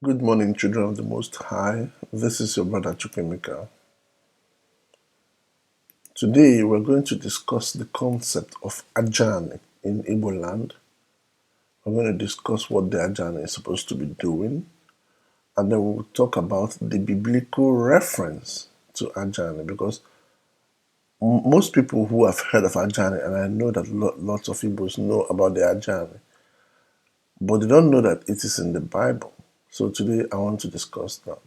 Good morning, children of the Most High. This is your brother Chukwemeka. Today, we're going to discuss the concept of Ajani in Igbo land. We're going to discuss what the Ajani is supposed to be doing, and then we'll talk about the biblical reference to Ajani, because most people who have heard of Ajani, and I know that lots of Igbos know about the Ajani, but they don't know that it is in the Bible. So today, I want to discuss that.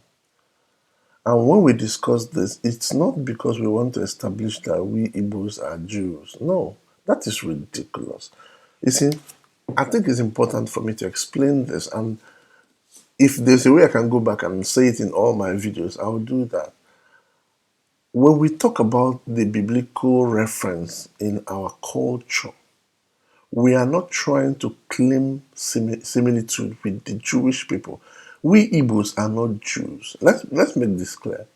And when we discuss this, it's not because we want to establish that we Igbos are Jews. No, that is ridiculous. You see, I think it's important for me to explain this. And if there's a way I can go back and say it in all my videos, I'll do that. When we talk about the biblical reference in our culture, we are not trying to claim similitude with the Jewish people. We Igbos are not Jews. Let's make this clear.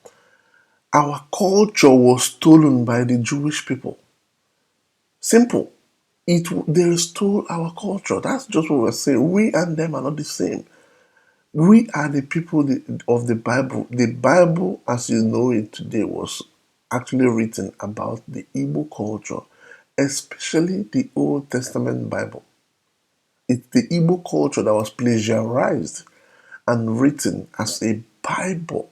Our culture was stolen by the Jewish people. Simple. They stole our culture. That's just what we're saying. We and them are not the same. We are the people of the Bible. The Bible, as you know it today, was actually written about the Igbo culture, especially the Old Testament Bible. It's the Igbo culture that was plagiarized and written as a Bible.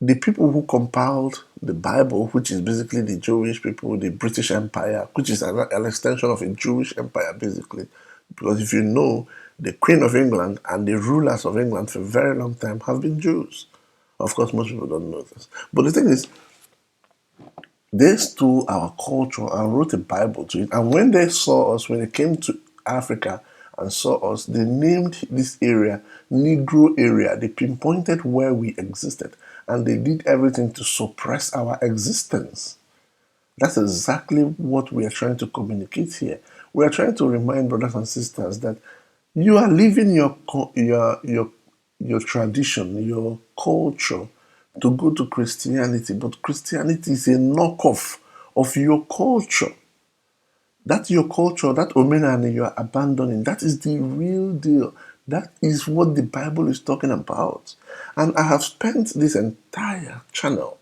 The people who compiled the Bible, which is basically the Jewish people, the British Empire, which is an extension of a Jewish empire, basically. Because if you know, the Queen of England and the rulers of England for a very long time have been Jews. Of course, most people don't know this. But the thing is, they stole our culture and wrote a Bible to it. And when they saw us, when they came to Africa and saw us, they named this area Negro area. They pinpointed where we existed, and they did everything to suppress our existence. That's exactly what we are trying to communicate here. We are trying to remind brothers and sisters that you are living your tradition, your culture, to go to Christianity, but Christianity is a knockoff of your culture. That's your culture, that omenani you are abandoning. That is the real deal. That is what the Bible is talking about. And I have spent this entire channel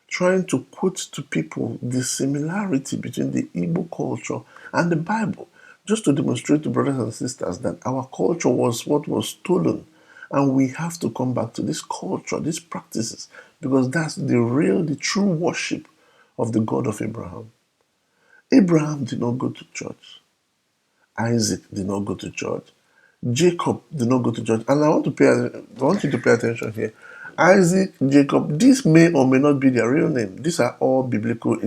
trying to put to people the similarity between the Igbo culture and the Bible, just to demonstrate to brothers and sisters that our culture was what was stolen. And we have to come back to this culture, these practices, because that's the true worship of the God of Abraham. Abraham did not go to church. Isaac did not go to church. Jacob did not go to church. And I want you to pay attention here. Isaac, Jacob, these may or may not be their real name. These are all biblical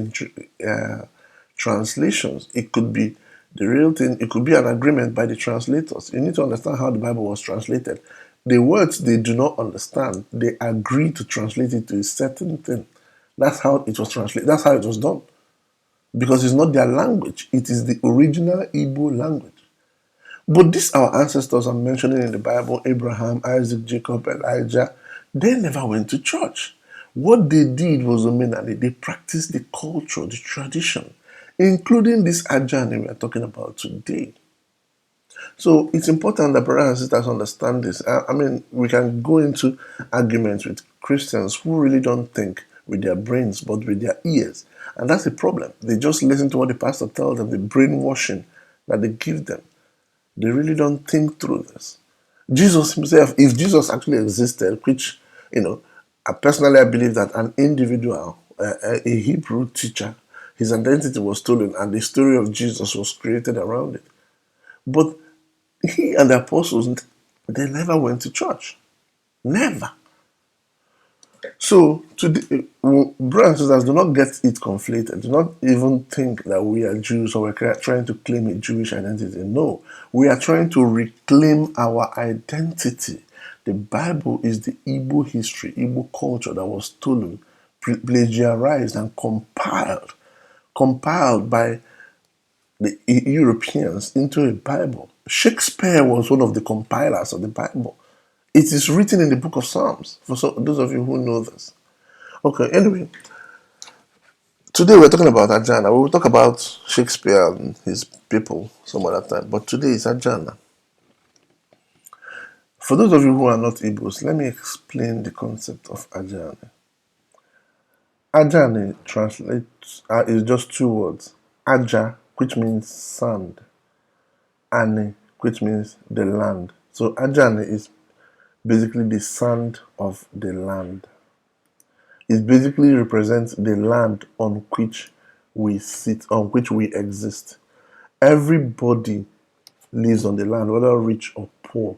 translations. It could be the real thing. It could be an agreement by the translators. You need to understand how the Bible was translated. The words they do not understand, they agree to translate it to a certain thing. That's how it was translated. That's how it was done. Because it's not their language. It is the original Igbo language. But these our ancestors are mentioning in the Bible, Abraham, Isaac, Jacob, Elijah, they never went to church. What they did was they practiced the culture, the tradition, including this Ajani we are talking about today. So it's important that brothers and sisters understand this. I mean, we can go into arguments with Christians who really don't think with their brains, but with their ears. And that's the problem. They just listen to what the pastor tells them, the brainwashing that they give them. They really don't think through this. Jesus himself, if Jesus actually existed, which, I personally believe that an individual, a Hebrew teacher, his identity was stolen and the story of Jesus was created around it. But he and the apostles, they never went to church. Never. So, today, brothers and sisters, do not get it conflated. Do not even think that we are Jews or we're trying to claim a Jewish identity. No, we are trying to reclaim our identity. The Bible is the Igbo history, Igbo culture that was stolen, plagiarized, and compiled by the Europeans into a Bible. Shakespeare was one of the compilers of the Bible. It is written in the book of Psalms, for those of you who know this. Okay, anyway, today we're talking about Ajana. We will talk about Shakespeare and his people some other time, but today is Ajana. For those of you who are not Igbos, let me explain the concept of Ajani. Ajani translates is just two words. Aja, which means sand, Ani, which means the land. So Ajani is basically the sand of the land. It basically represents the land on which we sit, on which we exist. Everybody lives on the land, whether rich or poor.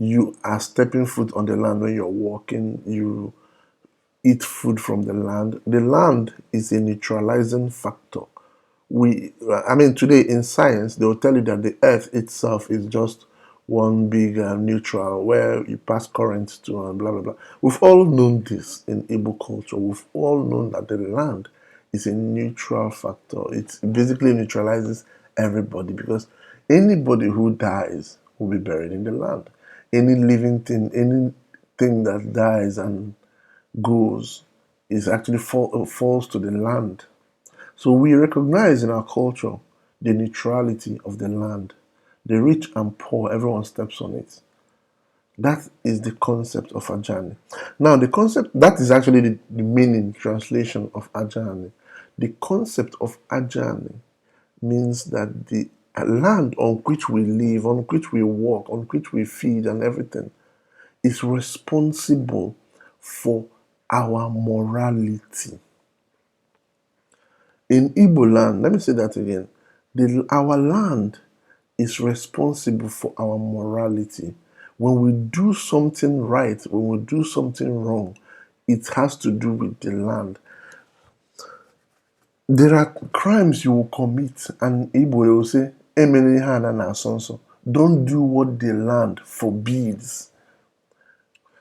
You are stepping foot on the land when you're walking. You eat food from the land. The land is a neutralizing factor. Today in science, they will tell you that the earth itself is just one big neutral where you pass currents to and blah blah blah. We've all known this in Igbo culture. We've all known that the land is a neutral factor. It basically neutralizes everybody because anybody who dies will be buried in the land. Any living thing, anything that dies and goes is actually falls to the land. So we recognize in our culture the neutrality of the land. The rich and poor, everyone steps on it. That is the concept of Ajani. Now, the concept, that is actually the meaning, translation of Ajani. The concept of Ajani means that the land on which we live, on which we walk, on which we feed and everything is responsible for our morality. In Igbo land, let me say that again. Our land is responsible for our morality. When we do something right, when we do something wrong, it has to do with the land. There are crimes you will commit, and Igbo will say, "Emene ha na na sonso." Don't do what the land forbids.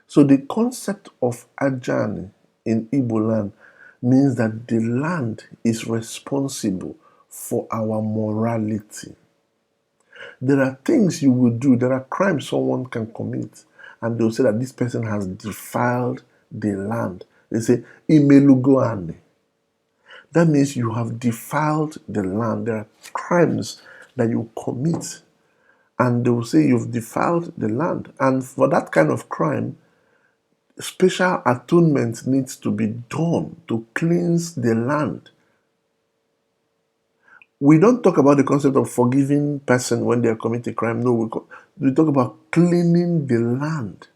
So the concept of Ajani in Igbo land means that the land is responsible for our morality. There are things you will do, there are crimes someone can commit, and they'll say that this person has defiled the land. They say, Imelugoane. That means you have defiled the land. There are crimes that you commit, and they will say you've defiled the land. And for that kind of crime, special atonement needs to be done to cleanse the land. We don't talk about the concept of forgiving person when they commit a crime. No, we talk about cleaning the land.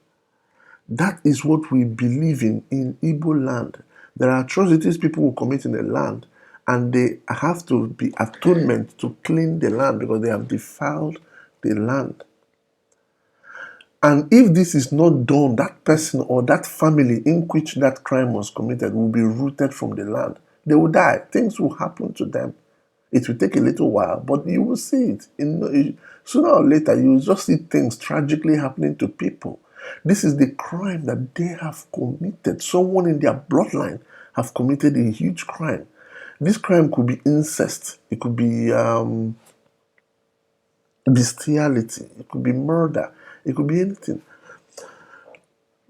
That is what we believe in Igbo land. There are atrocities people will commit in the land, and they have to be atonement to clean the land because they have defiled the land. And if this is not done, that person or that family in which that crime was committed will be rooted from the land. They will die. Things will happen to them. It will take a little while, but you will see it. Sooner or later, you will just see things tragically happening to people. This is the crime that they have committed. Someone in their bloodline have committed a huge crime. This crime could be incest. It could be bestiality. It could be murder. It could be anything.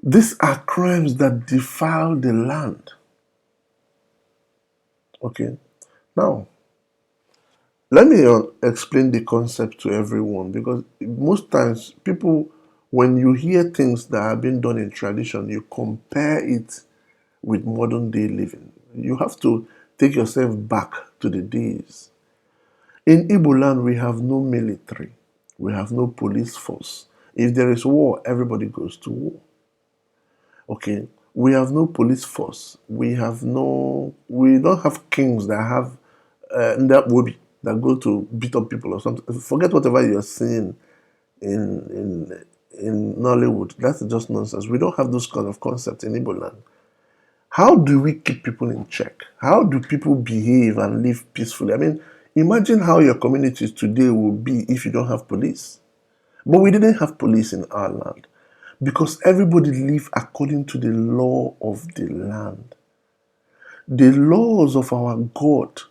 These are crimes that defile the land. Okay. Now, let me explain the concept to everyone because most times people, when you hear things that have been done in tradition, you compare it with modern day living. You have to take yourself back to the days. In Igbo land, we have no military. We have no police force. If there is war, everybody goes to war. Okay, we have no police force. We don't have kings that have that wobi that go to beat up people or something. Forget whatever you're seeing in Nollywood. That's just nonsense. We don't have those kind of concepts in Igbo land. How do we keep people in check? How do people behave and live peacefully? I mean, imagine how your communities today will be if you don't have police. But we didn't have police in our land because everybody lived according to the law of the land. The laws of our God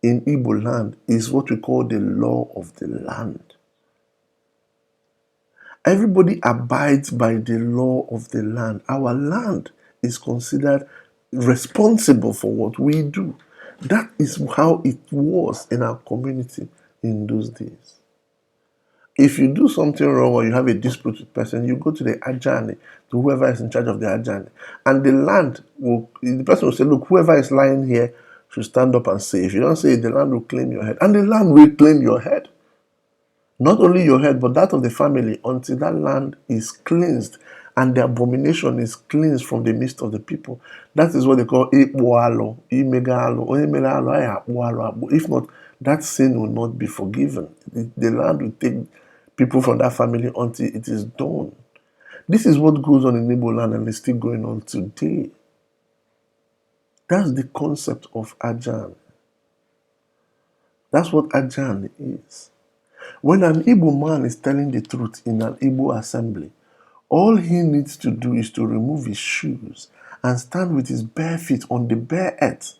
in Igbo land is what we call the law of the land. Everybody abides by the law of the land. Our land is considered responsible for what we do. That is how it was in our community in those days. If you do something wrong or you have a dispute with person, you go to the Ajani, to whoever is in charge of the Ajani. And the person will say, look, whoever is lying here should stand up and say. If you don't say it, the land will claim your head. And the land will claim your head. Not only your head, but that of the family, until that land is cleansed and the abomination is cleansed from the midst of the people. That is what they call Ikboalo, Imegalo, Oyemegalo. If not, that sin will not be forgiven. The land will take people from that family until it is done. This is what goes on in Igbo land and is still going on today. That's the concept of Ajan. That's what Ajan is. When an Igbo man is telling the truth in an Igbo assembly, all he needs to do is to remove his shoes and stand with his bare feet on the bare earth.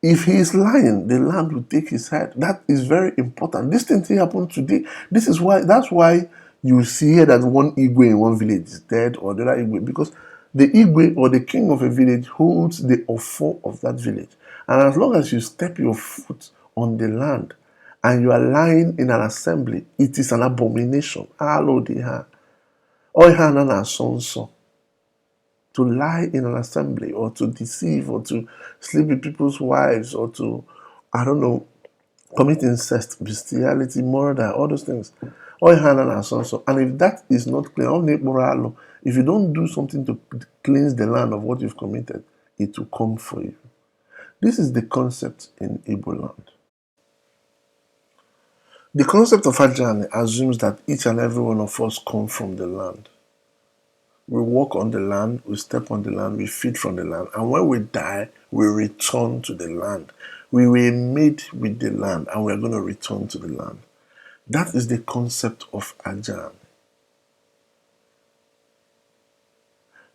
If he is lying, the land will take his head. That is very important. This thing happened today. That's why you see here that one Igwe in one village is dead or the other Igwe, because the Igwe or the king of a village holds the ofo of that village. And as long as you step your foot on the land and you are lying in an assembly, it is an abomination. To lie in an assembly or to deceive or to sleep with people's wives or to, I don't know, commit incest, bestiality, murder, all those things. And if that is not clear, if you don't do something to cleanse the land of what you've committed, it will come for you. This is the concept in Igbo land. The concept of Ajani assumes that each and every one of us come from the land. We walk on the land, we step on the land, we feed from the land. And when we die, we return to the land. We were made with the land and we're going to return to the land. That is the concept of Ajan.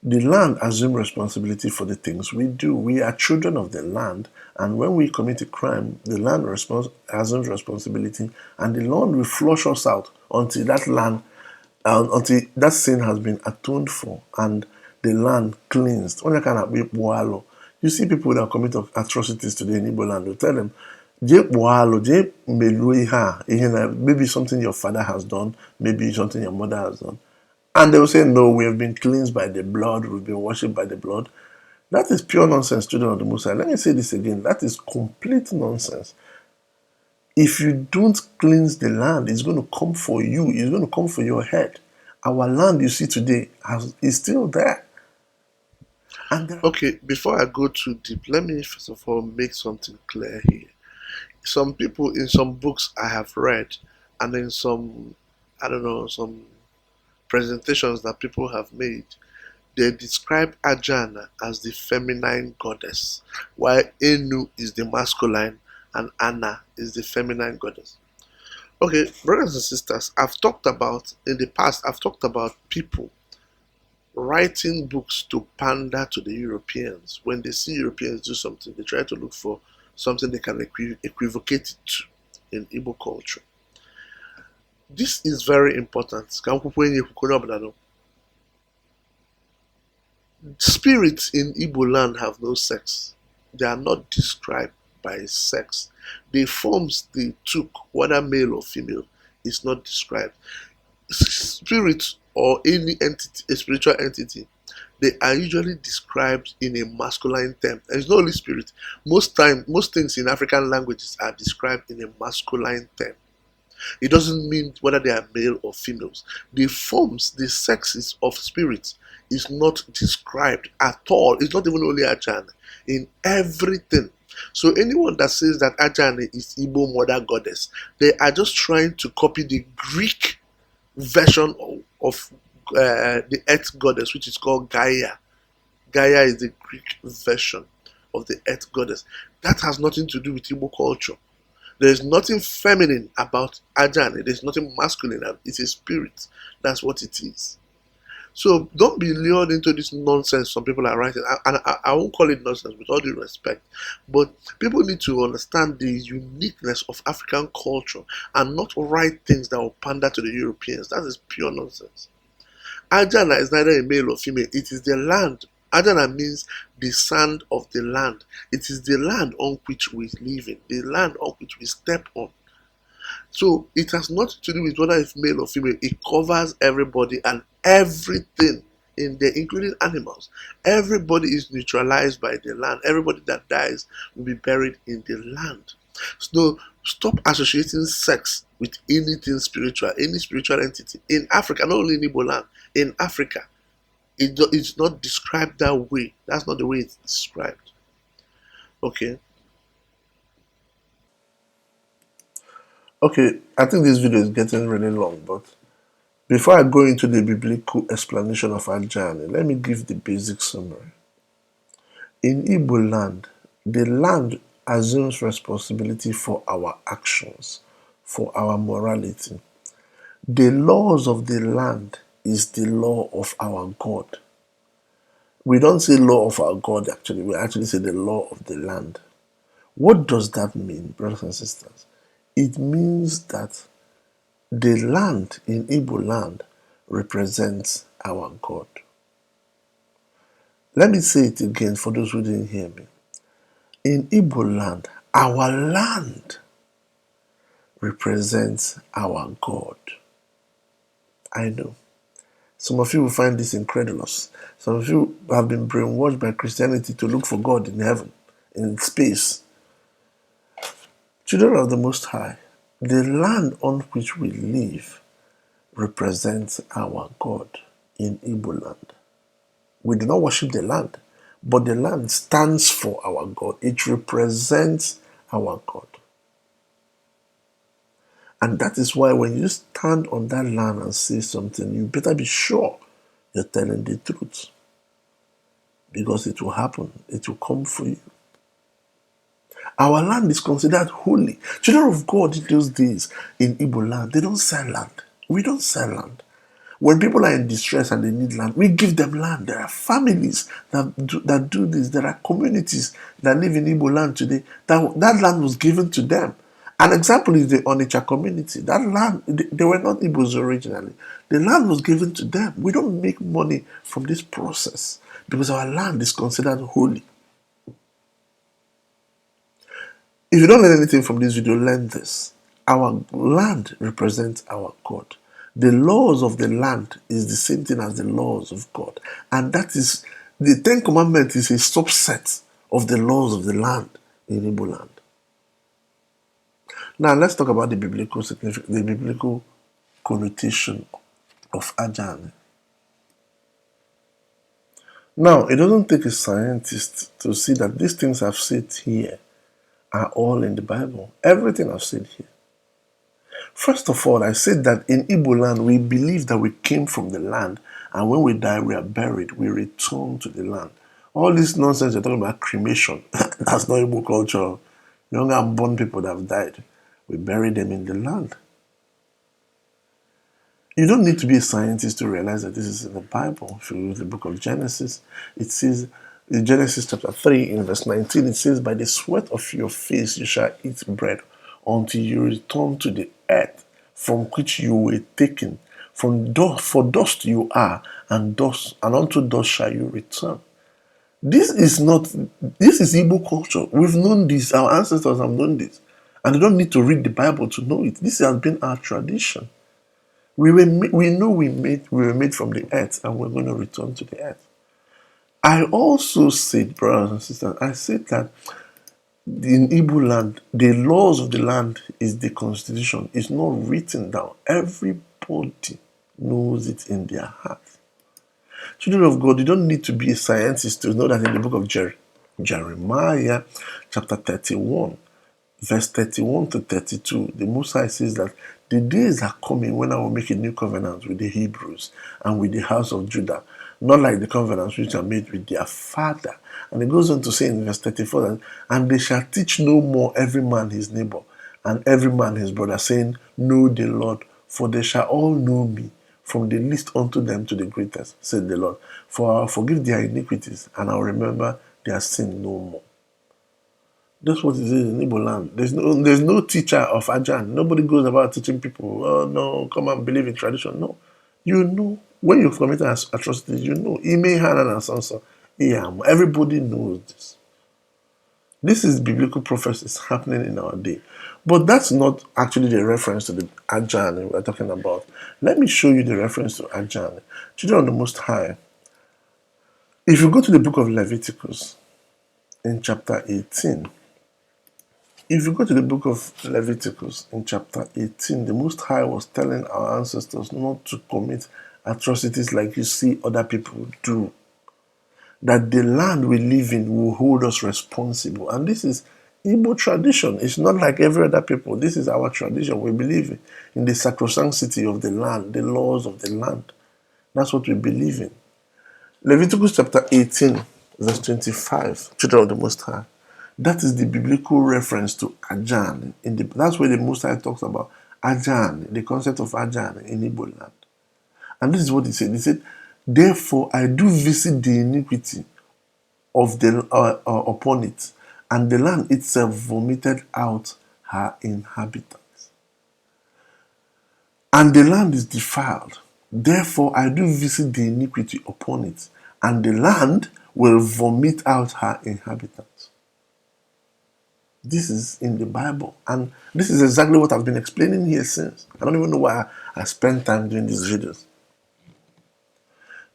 The land assumes responsibility for the things we do. We are children of the land, and when we commit a crime, the land assumes responsibility, and the land will flush us out until until that sin has been atoned for and the land cleansed. You see people that commit atrocities today in Igbo land, you tell them, maybe something your father has done, maybe something your mother has done. And they will say, no, we have been cleansed by the blood, we've been worshipped by the blood. That is pure nonsense, children of the Most High. Let me say this again, that is complete nonsense. If you don't cleanse the land, it's going to come for you. It's going to come for your head. Our land you see today is still there. Okay, before I go too deep, let me first of all make something clear here. Some people in some books I have read, and in some, I don't know, some presentations that people have made, they describe Ajana as the feminine goddess, while Enu is the masculine and Anna is the feminine goddess. Okay, brothers and sisters, in the past, I've talked about people writing books to pander to the Europeans. When they see Europeans do something, they try to look for something they can equivocate it to in Igbo culture. This is very important. Spirits in Igbo land have no sex. They are not described by sex. The forms they took, whether male or female, is not described. Spirits or any entity, a spiritual entity, they are usually described in a masculine term. And it's not only spirit. Most things in African languages are described in a masculine term. It doesn't mean whether they are male or females. The forms, the sexes of spirits is not described at all. It's not even only Ajani. In everything. So anyone that says that Ajani is Igbo mother goddess, they are just trying to copy the Greek version of the earth goddess, which is called Gaia. Gaia is the Greek version of the earth goddess. That has nothing to do with Igbo culture. There is nothing feminine about Ajani. There is nothing masculine. It's a spirit. That's what it is. So don't be lured into this nonsense some people are writing. And I won't call it nonsense with all due respect. But people need to understand the uniqueness of African culture and not write things that will pander to the Europeans. That is pure nonsense. Ajana is neither a male or female. It is the land. Ajana means the sand of the land. It is the land on which we live in, the land on which we step on. So it has nothing to do with whether it's male or female. It covers everybody and everything in there, including animals. Everybody is neutralized by the land. Everybody that dies will be buried in the land. So stop associating sex with anything spiritual, any spiritual entity. In Africa, not only in Igbo land, in Africa, it's not described that way. That's not the way it's described. Okay. Okay, I think this video is getting really long, but before I go into the biblical explanation of our journey, let me give the basic summary. In Igbo land, the land assumes responsibility for our actions, for our morality. The laws of the land is the law of our God. We don't say law of our God actually, we actually say the law of the land. What does that mean, brothers and sisters? It means that the land in Igbo land represents our God. Let me say it again for those who didn't hear me. In Igbo land, our land represents our God. I know. Some of you will find this incredulous. Some of you have been brainwashed by Christianity to look for God in heaven, in space. Children of the Most High, the land on which we live represents our God in Igbo land. We do not worship the land, but the land stands for our God. It represents our God. And that is why when you stand on that land and say something, you better be sure you're telling the truth. Because it will happen. It will come for you. Our land is considered holy. Children of God in those days in Igbo land, they don't sell land. We don't sell land. When people are in distress and they need land, we give them land. There are families that do this. There are communities that live in Igbo land today. That land was given to them. An example is the Onitsha community. That land, they were not Igbos originally. The land was given to them. We don't make money from this process because our land is considered holy. If you don't learn anything from this video, learn this. Our land represents our God. The laws of the land is the same thing as the laws of God. And that is, the Ten Commandments is a subset of the laws of the land in Igbo land. Now let's talk about the biblical significance, the biblical connotation of Ajani. Now, it doesn't take a scientist to see that these things I've said here are all in the Bible. Everything I've said here. First of all, I said that in Igbo land, we believe that we came from the land, and when we die, we are buried. We return to the land. All this nonsense you're talking about cremation, that's not Igbo culture. Young and born people that have died, we bury them in the land. You don't need to be a scientist to realize that this is in the Bible. If you read the book of Genesis, it says, in Genesis chapter 3, in verse 19, it says, by the sweat of your face you shall eat bread until you return to the earth from which you were taken. From dust, for dust you are, and unto dust shall you return. This is Igbo culture. We've known this. Our ancestors have known this. And they don't need to read the Bible to know it. This has been our tradition. We know we were made from the earth, and we're going to return to the earth. I also said, brothers and sisters, I said that in Igbo land, the laws of the land is the constitution. It's not written down. Everybody knows it in their heart. Children of God, you don't need to be a scientist to know that in the book of Jeremiah, chapter 31, verse 31 to 32, the Most High says that the days are coming when I will make a new covenant with the Hebrews and with the house of Judah, not like the covenants which are made with their father. And it goes on to say in verse 34 that, and they shall teach no more every man his neighbor and every man his brother, saying, know the Lord, for they shall all know me, from the least unto them to the greatest, said the Lord. For I will forgive their iniquities, and I will remember their sin no more. That's what it is in Igbo land. There's no teacher of Ajan. Nobody goes about teaching people, oh no, come and believe in tradition. No. You know, when you've committed atrocities, you know. Ime Hanan and Sansa. Everybody knows this. This is biblical prophecies happening in our day. But that's not actually the reference to the Ajani we're talking about. Let me show you the reference to Ajani. Children of the Most High. If you go to the book of Leviticus in chapter 18, if you go to the book of Leviticus in chapter 18, the Most High was telling our ancestors not to commit atrocities like you see other people do. That the land we live in will hold us responsible. And this is Igbo tradition. It's not like every other people. This is our tradition. We believe in the sacrosanctity of the land, the laws of the land. That's what we believe in. Leviticus chapter 18, verse 25, children of the Most High. That is the biblical reference to Ajan. That's where the Most High talks about Ajan, the concept of Ajan in Igbo land. And this is what he said. He said, therefore I do visit the iniquity of the upon it, and the land itself vomited out her inhabitants. And the land is defiled. Therefore I do visit the iniquity upon it, and the land will vomit out her inhabitants. This is in the Bible, and this is exactly what I've been explaining here since. I don't even know why I spend time doing these videos.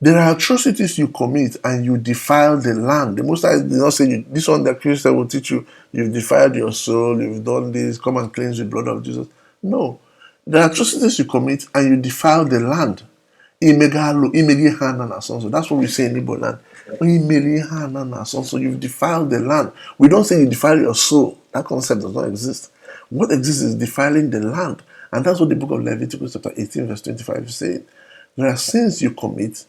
There are atrocities you commit and you defile the land. The Most High did not say, this one that Christian will teach you, you've defiled your soul, you've done this, come and cleanse the blood of Jesus. No. There are atrocities you commit and you defile the land. That's what we say in Igbo land. So you've defiled the land. We don't say you defile your soul. That concept does not exist. What exists is defiling the land. And that's what the book of Leviticus chapter 18 verse 25 is saying. There are sins you commit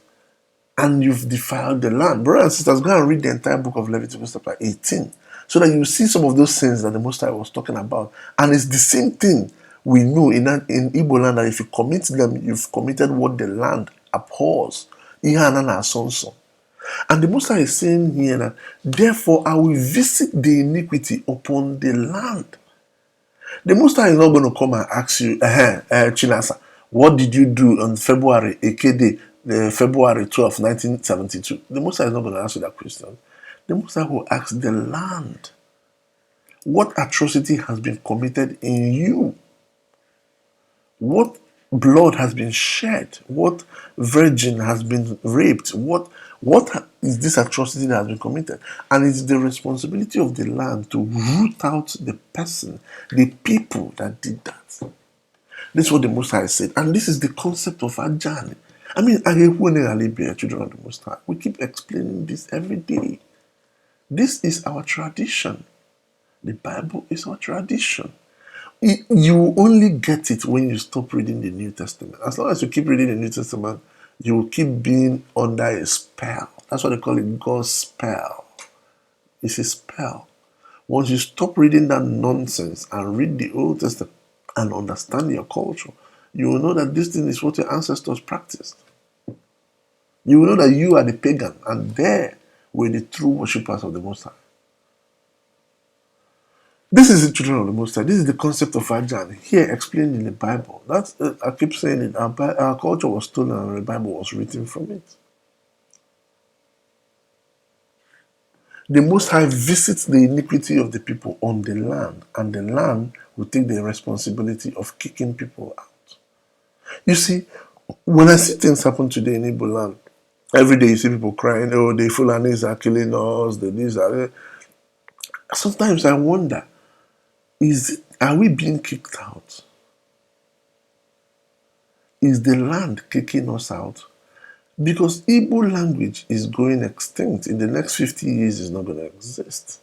and you've defiled the land. Brothers and sisters, go and read the entire book of Leviticus chapter 18 so that you see some of those sins that the Most High was talking about. And it's the same thing we know in Igbo land, that if you commit them, you've committed what the land abhors. And the Most High is saying here that, therefore I will visit the iniquity upon the land. The Most High is not going to come and ask you, Chinasa, what did you do on February, AKD, February 12, 1972? The Most High is not going to ask you that question. The Most High will ask the land, what atrocity has been committed in you? What blood has been shed? What virgin has been raped? What is this atrocity that has been committed? And it's the responsibility of the land to root out the person, the people that did that. This is what the Most High said. And this is the concept of Ajani. I mean, children of the Most High. We keep explaining this every day. This is our tradition. The Bible is our tradition. You only get it when you stop reading the New Testament. As long as you keep reading the New Testament, you will keep being under a spell. That's what they call it, God's spell. It's a spell. Once you stop reading that nonsense and read the Old Testament and understand your culture, you will know that this thing is what your ancestors practiced. You will know that you are the pagan and they were the true worshippers of the Most High. This is the children of the Most High. This is the concept of Ajahn here explained in the Bible. That's I keep saying it. Our culture was stolen and the Bible was written from it. The Most High visits the iniquity of the people on the land, and the land will take the responsibility of kicking people out. You see, when I see things happen today in Igbo land, every day you see people crying, oh, the Fulanis are killing us, the this are. Sometimes I wonder, are we being kicked out? Is the land kicking us out? Because Igbo language is going extinct. In the next 50 years, it's not going to exist.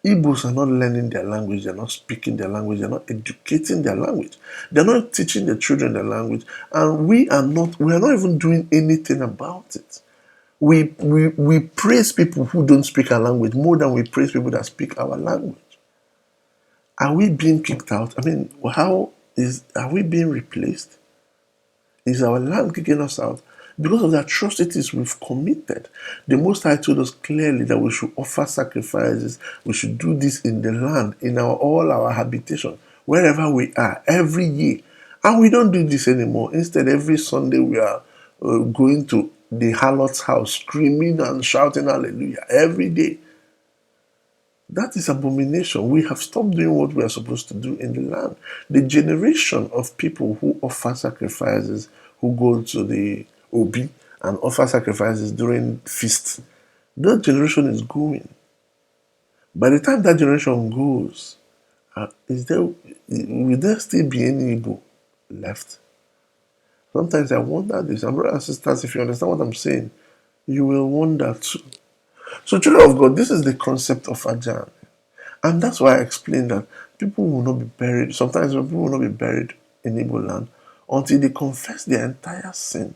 Igbos are not learning their language, they're not speaking their language, they're not educating their language. They're not teaching the children their language. And we are not even doing anything about it. We praise people who don't speak our language more than we praise people that speak our language. Are we being kicked out? I mean, are we being replaced? Is our land kicking us out? Because of the atrocities we've committed. The Most High told us clearly that we should offer sacrifices. We should do this in the land, in all our habitation, wherever we are, every year. And we don't do this anymore. Instead, every Sunday we are going to the harlot's house, screaming and shouting hallelujah every day. That is abomination. We have stopped doing what we are supposed to do in the land. The generation of people who offer sacrifices, who go to the Obi and offer sacrifices during feasts, that generation is going. By the time that generation goes, will there still be any Igbo left? Sometimes I wonder this. And brothers and sisters, if you understand what I'm saying, you will wonder too. So, children of God, this is the concept of Ajan. And that's why I explained that people will not be buried. Sometimes people will not be buried in Igbo land until they confess their entire sin